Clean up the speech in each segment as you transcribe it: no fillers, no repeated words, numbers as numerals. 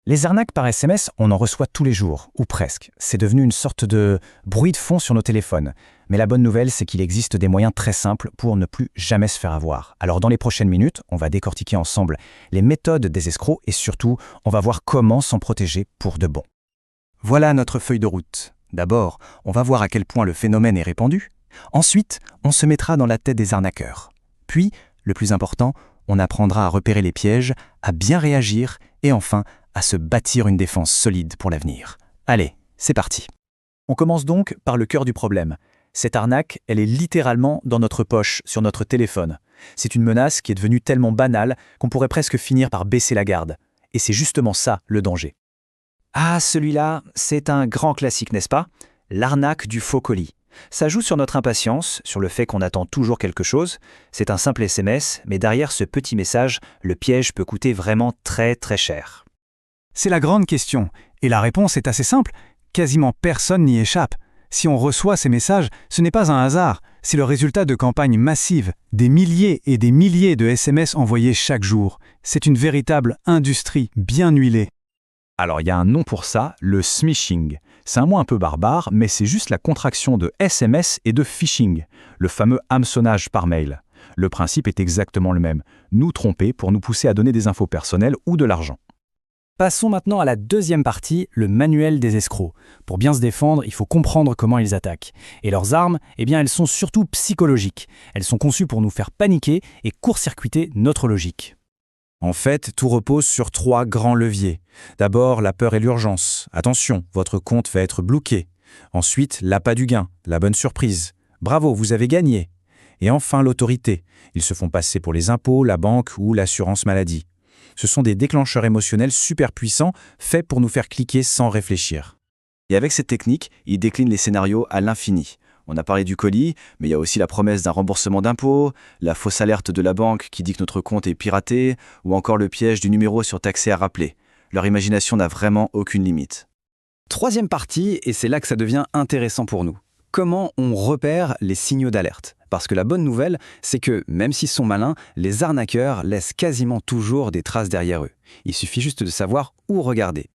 Les arnaques par SMS, on en reçoit tous les jours, ou presque. C'est devenu une sorte de bruit de fond sur nos téléphones. Mais la bonne nouvelle, c'est qu'il existe des moyens très simples pour ne plus jamais se faire avoir. Alors dans les prochaines minutes, on va décortiquer ensemble les méthodes des escrocs et surtout, on va voir comment s'en protéger pour de bon. Voilà notre feuille de route. D'abord, on va voir à quel point le phénomène est répandu. Ensuite, on se mettra dans la tête des arnaqueurs. Puis, le plus important, on apprendra à repérer les pièges, à bien réagir et enfin, à se bâtir une défense solide pour l'avenir. Allez, c'est parti. On commence donc par le cœur du problème. Cette arnaque, elle est littéralement dans notre poche, sur notre téléphone. C'est une menace qui est devenue tellement banale qu'on pourrait presque finir par baisser la garde. Et c'est justement ça, le danger. Ah, celui-là, c'est un grand classique, n'est-ce pas? L'arnaque du faux colis. Ça joue sur notre impatience, sur le fait qu'on attend toujours quelque chose. C'est un simple SMS, mais derrière ce petit message, le piège peut coûter vraiment très très cher. C'est la grande question, et la réponse est assez simple. Quasiment personne n'y échappe. Si on reçoit ces messages, ce n'est pas un hasard, c'est le résultat de campagnes massives, des milliers et des milliers de SMS envoyés chaque jour. C'est une véritable industrie bien huilée. Alors il y a un nom pour ça, le smishing. C'est un mot un peu barbare, mais c'est juste la contraction de SMS et de phishing, le fameux hameçonnage par mail. Le principe est exactement le même, nous tromper pour nous pousser à donner des infos personnelles ou de l'argent. Passons maintenant à la deuxième partie, le manuel des escrocs. Pour bien se défendre, il faut comprendre comment ils attaquent. Et leurs armes, elles sont surtout psychologiques. Elles sont conçues pour nous faire paniquer et court-circuiter notre logique. En fait, tout repose sur 3 grands leviers. D'abord, la peur et l'urgence. Attention, votre compte va être bloqué. Ensuite, l'appât du gain, la bonne surprise. Bravo, vous avez gagné. Et enfin, l'autorité. Ils se font passer pour les impôts, la banque ou l'assurance maladie. Ce sont des déclencheurs émotionnels super puissants, faits pour nous faire cliquer sans réfléchir. Et avec cette technique, ils déclinent les scénarios à l'infini. On a parlé du colis, mais il y a aussi la promesse d'un remboursement d'impôts, la fausse alerte de la banque qui dit que notre compte est piraté, ou encore le piège du numéro surtaxé à rappeler. Leur imagination n'a vraiment aucune limite. Troisième partie, et c'est là que ça devient intéressant pour nous. Comment on repère les signaux d'alerte? Parce que la bonne nouvelle, c'est que, même s'ils sont malins, les arnaqueurs laissent quasiment toujours des traces derrière eux. Il suffit juste de savoir où regarder.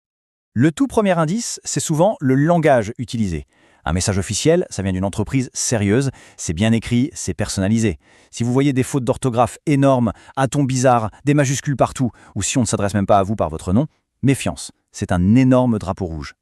Le tout premier indice, c'est souvent le langage utilisé. Un message officiel, ça vient d'une entreprise sérieuse, c'est bien écrit, c'est personnalisé. Si vous voyez des fautes d'orthographe énormes, un ton bizarre, des majuscules partout, ou si on ne s'adresse même pas à vous par votre nom, méfiance, c'est un énorme drapeau rouge.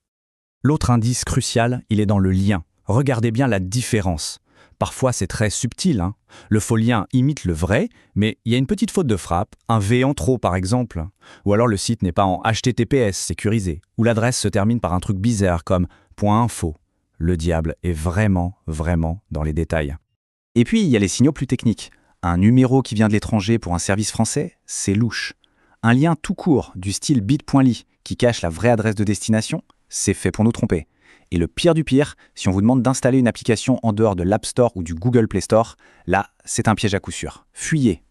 L'autre indice crucial, il est dans le lien. Regardez bien la différence. Parfois, c'est très subtil. Le faux lien imite le vrai, mais il y a une petite faute de frappe, un V en trop par exemple. Ou alors le site n'est pas en HTTPS sécurisé, ou l'adresse se termine par un truc bizarre comme .info. Le diable est vraiment dans les détails. Et puis, il y a les signaux plus techniques. Un numéro qui vient de l'étranger pour un service français, c'est louche. Un lien tout court, du style bit.ly, qui cache la vraie adresse de destination, c'est fait pour nous tromper. Et le pire du pire, si on vous demande d'installer une application en dehors de l'App Store ou du Google Play Store, là, c'est un piège à coup sûr. Fuyez.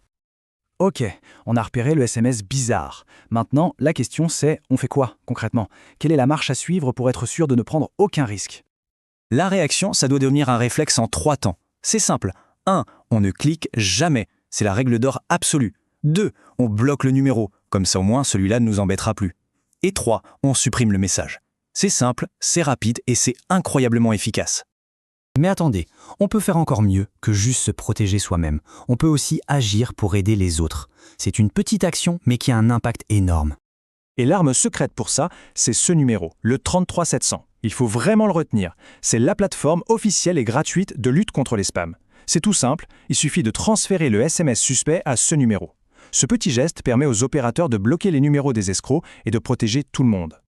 Ok, on a repéré le SMS bizarre. Maintenant, la question c'est, on fait quoi concrètement? Quelle est la marche à suivre pour être sûr de ne prendre aucun risque? La réaction, ça doit devenir un réflexe en 3 temps. C'est simple. 1. On ne clique jamais. C'est la règle d'or absolue. 2. On bloque le numéro. Comme ça au moins, celui-là ne nous embêtera plus. Et 3. On supprime le message. C'est simple, c'est rapide et c'est incroyablement efficace. Mais attendez, on peut faire encore mieux que juste se protéger soi-même. On peut aussi agir pour aider les autres. C'est une petite action, mais qui a un impact énorme. Et l'arme secrète pour ça, c'est ce numéro, le 33700. Il faut vraiment le retenir. C'est la plateforme officielle et gratuite de lutte contre les spams. C'est tout simple, il suffit de transférer le SMS suspect à ce numéro. Ce petit geste permet aux opérateurs de bloquer les numéros des escrocs et de protéger tout le monde.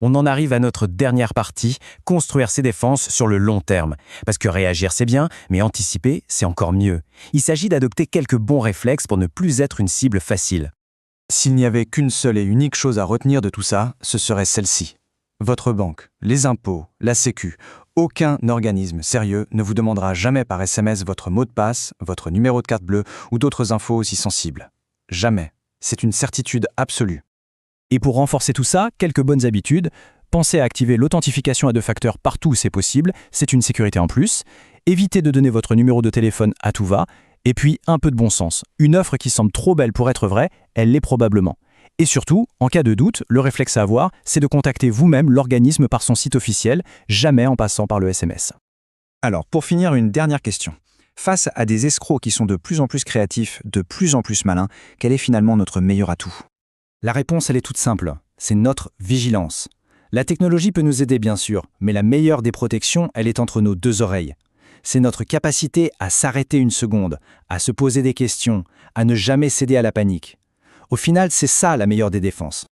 On en arrive à notre dernière partie, construire ses défenses sur le long terme. Parce que réagir c'est bien, mais anticiper c'est encore mieux. Il s'agit d'adopter quelques bons réflexes pour ne plus être une cible facile. S'il n'y avait qu'une seule et unique chose à retenir de tout ça, ce serait celle-ci. Votre banque, les impôts, la Sécu, aucun organisme sérieux ne vous demandera jamais par SMS votre mot de passe, votre numéro de carte bleue ou d'autres infos aussi sensibles. Jamais. C'est une certitude absolue. Et pour renforcer tout ça, quelques bonnes habitudes. Pensez à activer l'authentification à 2 facteurs partout où c'est possible, c'est une sécurité en plus. Évitez de donner votre numéro de téléphone à tout va. Et puis, un peu de bon sens. Une offre qui semble trop belle pour être vraie, elle l'est probablement. Et surtout, en cas de doute, le réflexe à avoir, c'est de contacter vous-même l'organisme par son site officiel, jamais en passant par le SMS. Alors, pour finir, une dernière question. Face à des escrocs qui sont de plus en plus créatifs, de plus en plus malins, quel est finalement notre meilleur atout? La réponse, elle est toute simple. C'est notre vigilance. La technologie peut nous aider, bien sûr, mais la meilleure des protections, elle est entre nos deux oreilles. C'est notre capacité à s'arrêter une seconde, à se poser des questions, à ne jamais céder à la panique. Au final, c'est ça la meilleure des défenses.